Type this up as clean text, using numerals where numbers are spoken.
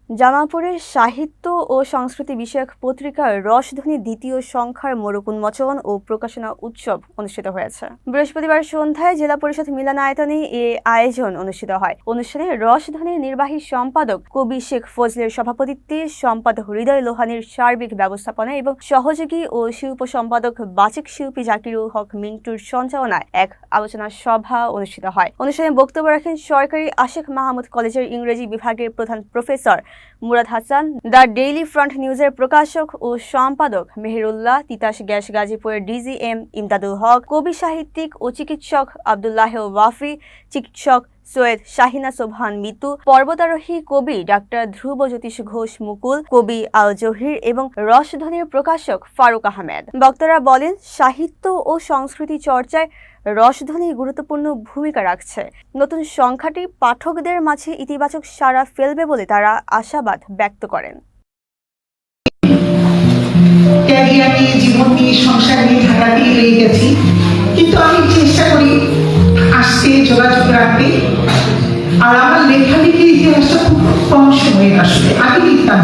জামালপুরের সাহিত্য ও সংস্কৃতি বিষয়ক পত্রিকার রসধ্বনি দ্বিতীয় সংখ্যার মোড়ক উন্মোচন ও প্রকাশনা উৎসব অনুষ্ঠিত হয়েছে। বৃহস্পতিবার সন্ধ্যায় জেলা পরিষদ মিলনায়তনে এ আয়োজন অনুষ্ঠিত হয়। অনুষ্ঠানে রসধ্বনির নির্বাহী সম্পাদক কবি শেখ ফজলের সভাপতিত্বে সম্পাদক হৃদয় লোহানীর সার্বিক ব্যবস্থাপনা এবং সহযোগী ও শিল্প সম্পাদক বাচিক শিল্পী জাকিরুল হক মিন্টুর সঞ্চালনায় এক আলোচনা সভা অনুষ্ঠিত হয়। অনুষ্ঠানে বক্তব্য রাখেন সরকারি আশেক মাহমুদ কলেজের ইংরেজি বিভাগের প্রধান professor Murad Hasan, the daily front নিউজের প্রকাশক ও সম্পাদক মেহেরুল্লাহ, তিতাস গ্যাস গাজীপুরের ডিজিএম ইমদাদুল হক, কবি সাহিত্যিক ও চিকিৎসক আব্দুল্লাহ ওয়াফি, চিকিৎসক সৈয়দ শাহিনা সোবহান মিতু, পর্বতারোহী কবি ডাক্তার ধ্রুব জ্যোতিষ ঘোষ মুকুল, কবি আল জহির এবং রসধ্বনির প্রকাশক ফারুক আহমেদ। বক্তারা বলেন, সাহিত্য ও সংস্কৃতি চর্চায় রসধ্বনি গুরুত্বপূর্ণ ভূমিকা রাখছে। নতুন সংখ্যাটি পাঠকদের মাঝে ইতিবাচক সাড়া ফেলবে বলে তারা আশাবাদ ব্যক্ত করেন। জীবন নিয়ে সংসার নিয়ে ঢাকাতেই রয়ে গেছি, কিন্তু আমি চেষ্টা করি আসতে যোগাযোগ রাখতে। আর আমার লেখালেখির ইতিহাসটা খুব কম সময়ে আসলে আগে লিখতাম।